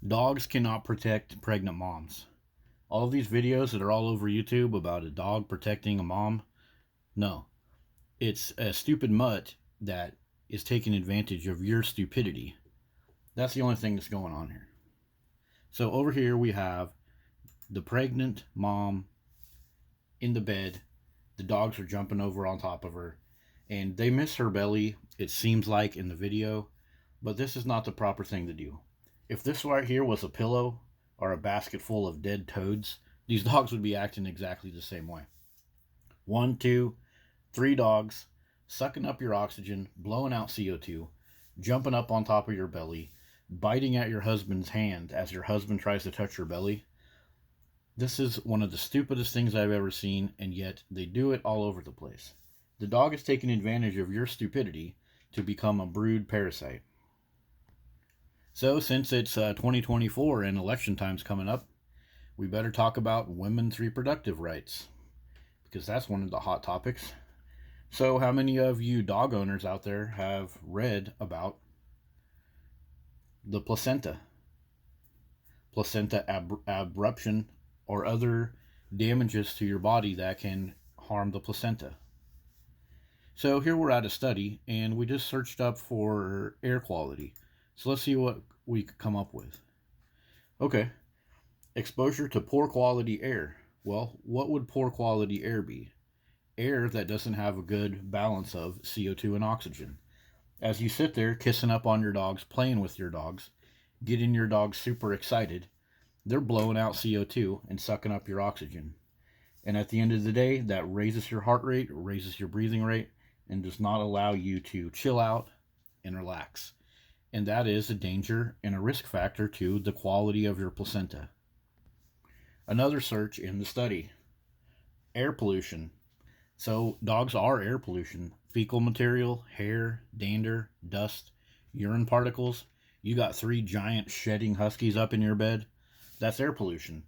Dogs cannot protect pregnant moms. All of these videos that are all over YouTube about a dog protecting a mom, no. It's a stupid mutt that is taking advantage of your stupidity. That's the only thing that's going on here. So over here we have the pregnant mom in the bed. The dogs are jumping over on top of her, and they miss her belly, it seems like in the video, but this is not the proper thing to do. If this right here was a pillow or a basket full of dead toads, these dogs would be acting exactly the same way. One, two, three dogs sucking up your oxygen, blowing out CO2, jumping up on top of your belly, biting at your husband's hand as your husband tries to touch your belly. This is one of the stupidest things I've ever seen, and yet they do it all over the place. The dog is taking advantage of your stupidity to become a brood parasite. So, since it's 2024 and election time's coming up, we better talk about women's reproductive rights, because that's one of the hot topics. So, how many of you dog owners out there have read about the placenta? Placenta abruption or other damages to your body that can harm the placenta. So here we're at a study, and we just searched up for air quality. So let's see what we could come up with. Okay, exposure to poor quality air. Well, what would poor quality air be? Air that doesn't have a good balance of CO2 and oxygen. As you sit there kissing up on your dogs, playing with your dogs, getting your dogs super excited, they're blowing out CO2 and sucking up your oxygen. And at the end of the day, that raises your heart rate, raises your breathing rate, and does not allow you to chill out and relax. And that is a danger and a risk factor to the quality of your placenta. Another search in the study: air pollution. So, dogs are air pollution. Fecal material, hair, dander, dust, urine particles. You got 3 giant shedding huskies up in your bed. That's air pollution.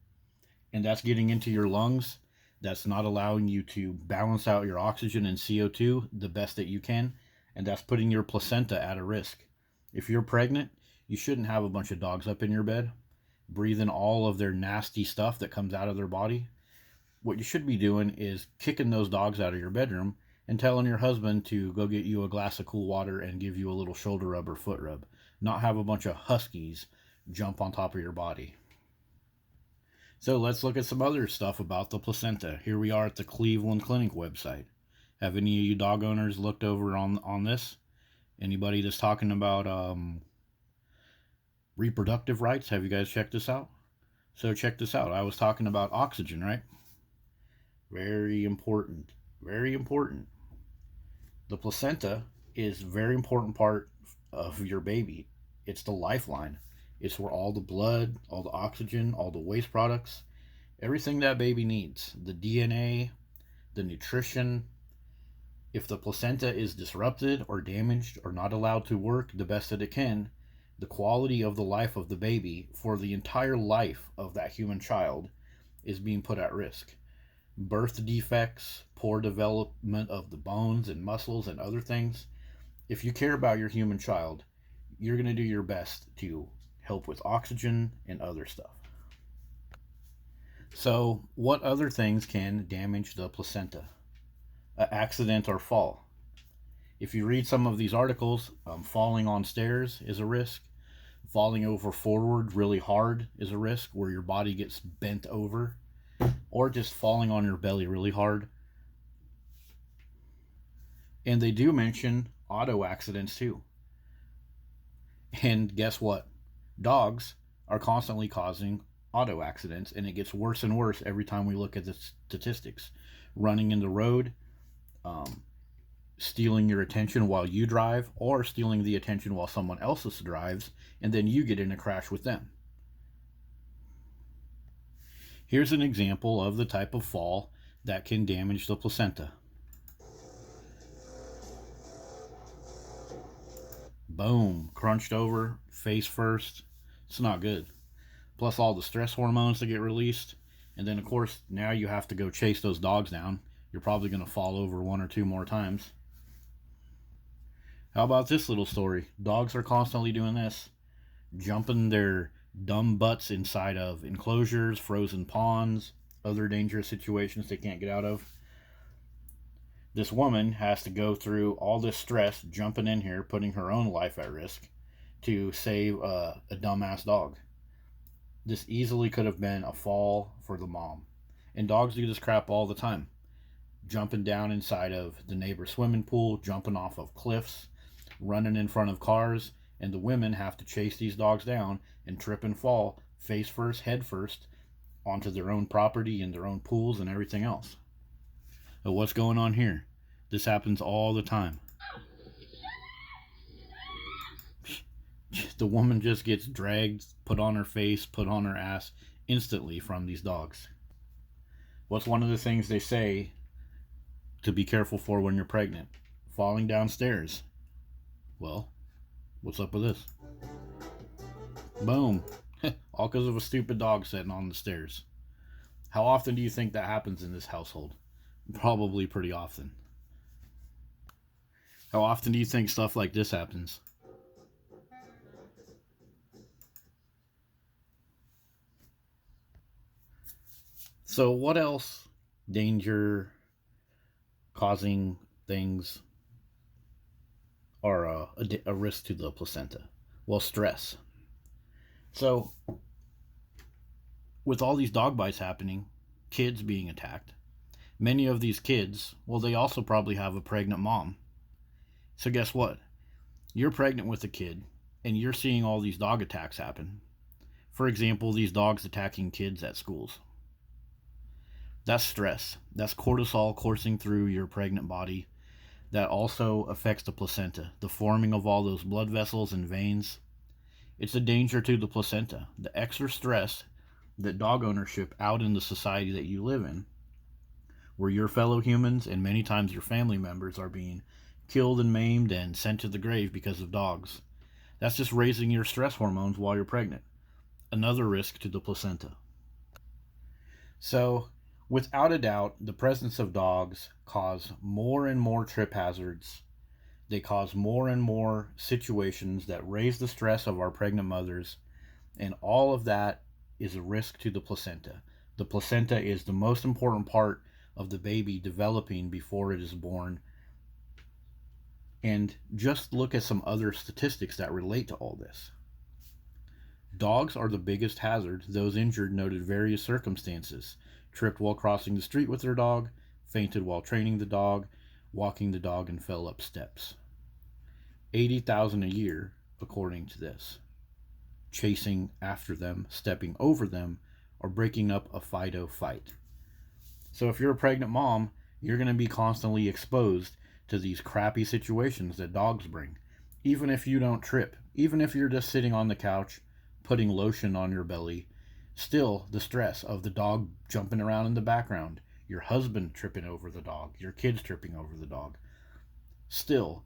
And that's getting into your lungs. That's not allowing you to balance out your oxygen and CO2 the best that you can. And that's putting your placenta at a risk. If you're pregnant, you shouldn't have a bunch of dogs up in your bed, breathing all of their nasty stuff that comes out of their body. What you should be doing is kicking those dogs out of your bedroom and telling your husband to go get you a glass of cool water and give you a little shoulder rub or foot rub. Not have a bunch of huskies jump on top of your body. So let's look at some other stuff about the placenta. Here we are at the Cleveland Clinic website. Have any of you dog owners looked over on this? Anybody that's talking about reproductive rights? Have you guys checked this out? So check this out. I was talking about oxygen, right? Very important. Very important. The placenta is a very important part of your baby. It's the lifeline. It's where all the blood, all the oxygen, all the waste products, everything that baby needs, the DNA, the nutrition. If the placenta is disrupted or damaged or not allowed to work the best that it can, the quality of the life of the baby for the entire life of that human child is being put at risk. Birth defects, poor development of the bones and muscles and other things. If you care about your human child, you're going to do your best to help with oxygen and other stuff. So, what other things can damage the placenta? An accident or fall. If you read some of these articles, falling on stairs is a risk. Falling over forward really hard is a risk, where your body gets bent over. Or just falling on your belly really hard. And they do mention auto accidents too. And guess what? Dogs are constantly causing auto accidents, and it gets worse and worse every time we look at the statistics. Running in the road, stealing your attention while you drive, or stealing the attention while someone else drives, and then you get in a crash with them. Here's an example of the type of fall that can damage the placenta. Boom, crunched over, face first. It's not good. Plus all the stress hormones that get released. And then, of course, now you have to go chase those dogs down. You're probably going to fall over 1 or 2 more times. How about this little story? Dogs are constantly doing this, jumping their dumb butts inside of enclosures, frozen ponds, other dangerous situations they can't get out of. This woman has to go through all this stress, jumping in here, putting her own life at risk to save a dumbass dog. This easily could have been a fall for the mom. And dogs do this crap all the time. Jumping down inside of the neighbor's swimming pool, jumping off of cliffs, running in front of cars, and the women have to chase these dogs down and trip and fall face first, head first, onto their own property and their own pools and everything else. So what's going on here? This happens all the time. The woman just gets dragged, put on her face, put on her ass instantly from these dogs. What's one of the things they say to be careful for when you're pregnant? Falling downstairs. Well, what's up with this? Boom. All because of a stupid dog sitting on the stairs. How often do you think that happens in this household? Probably pretty often. How often do you think stuff like this happens? So what else danger causing things are a risk to the placenta? Well, stress. So with all these dog bites happening, kids being attacked, many of these kids, well, they also probably have a pregnant mom. So guess what? You're pregnant with a kid and you're seeing all these dog attacks happen. For example, these dogs attacking kids at schools. That's stress. That's cortisol coursing through your pregnant body. That also affects the placenta, the forming of all those blood vessels and veins. It's a danger to the placenta. The extra stress that dog ownership out in the society that you live in, where your fellow humans and many times your family members are being killed and maimed and sent to the grave because of dogs. That's just raising your stress hormones while you're pregnant. Another risk to the placenta. So, without a doubt, the presence of dogs cause more and more trip hazards. They cause more and more situations that raise the stress of our pregnant mothers, and all of that is a risk to the placenta. The placenta is the most important part of the baby developing before it is born. And just look at some other statistics that relate to all this. Dogs are the biggest hazard. Those injured noted various circumstances: tripped while crossing the street with their dog, fainted while training the dog, walking the dog and fell up steps. 80,000 a year, according to this. Chasing after them, stepping over them, or breaking up a fight. So if you're a pregnant mom, you're going to be constantly exposed to these crappy situations that dogs bring. Even if you don't trip, even if you're just sitting on the couch, putting lotion on your belly, still the stress of the dog jumping around in the background, your husband tripping over the dog, your kids tripping over the dog. Still,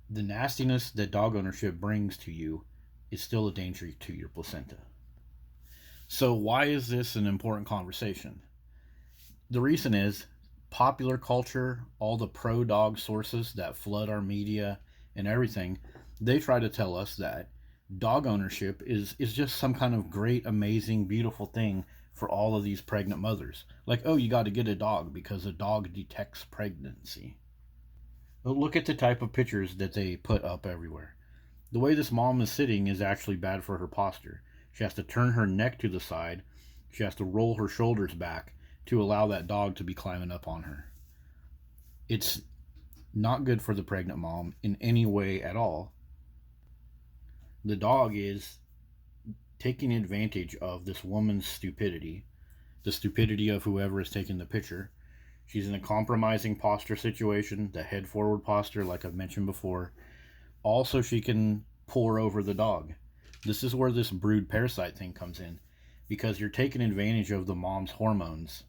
the nastiness that dog ownership brings to you is still a danger to your placenta. So why is this an important conversation? The reason is popular culture, all the pro-dog sources that flood our media and everything, they try to tell us that dog ownership is just some kind of great, amazing, beautiful thing for all of these pregnant mothers. Like, oh, you got to get a dog because a dog detects pregnancy. But look at the type of pictures that they put up everywhere. The way this mom is sitting is actually bad for her posture. She has to turn her neck to the side. She has to roll her shoulders back to allow that dog to be climbing up on her. It's not good for the pregnant mom in any way at all. The dog is taking advantage of this woman's stupidity, the stupidity of whoever is taking the picture. She's in a compromising posture situation, the head forward posture, like I've mentioned before. Also, she can pour over the dog. This is where this brood parasite thing comes in, because you're taking advantage of the mom's hormones,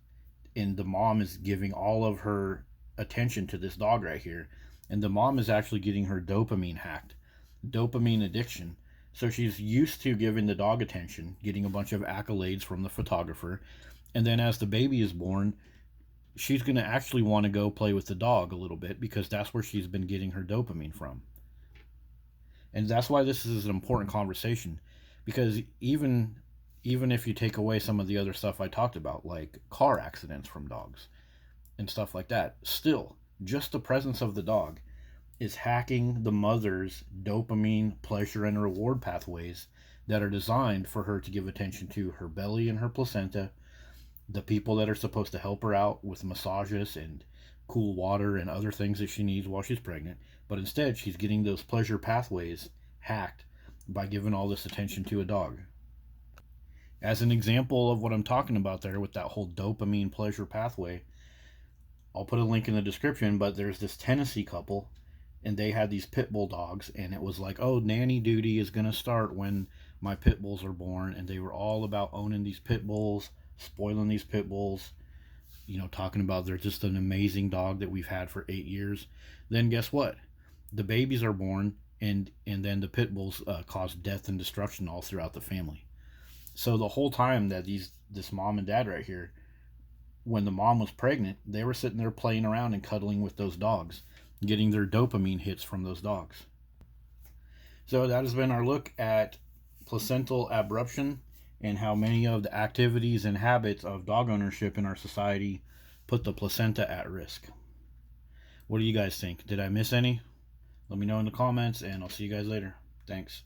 and the mom is giving all of her attention to this dog right here, and the mom is actually getting her dopamine hacked, dopamine addiction. So she's used to giving the dog attention, getting a bunch of accolades from the photographer, and then as the baby is born, she's going to actually want to go play with the dog a little bit because that's where she's been getting her dopamine from. And that's why this is an important conversation, Because even if you take away some of the other stuff I talked about, like car accidents from dogs and stuff like that, still, just the presence of the dog is hacking the mother's dopamine, pleasure, and reward pathways that are designed for her to give attention to her belly and her placenta, the people that are supposed to help her out with massages and cool water and other things that she needs while she's pregnant. But instead, she's getting those pleasure pathways hacked by giving all this attention to a dog. As an example of what I'm talking about there with that whole dopamine pleasure pathway, I'll put a link in the description, but there's this Tennessee couple and they had these pit bull dogs, and it was like, oh, nanny duty is going to start when my pit bulls are born, and they were all about owning these pit bulls, spoiling these pit bulls, talking about they're just an amazing dog that we've had for 8 years. Then guess what? The babies are born, and then the pit bulls cause death and destruction all throughout the family. So the whole time that this mom and dad right here, when the mom was pregnant, they were sitting there playing around and cuddling with those dogs, getting their dopamine hits from those dogs. So that has been our look at placental abruption and how many of the activities and habits of dog ownership in our society put the placenta at risk. What do you guys think? Did I miss any? Let me know in the comments, and I'll see you guys later. Thanks.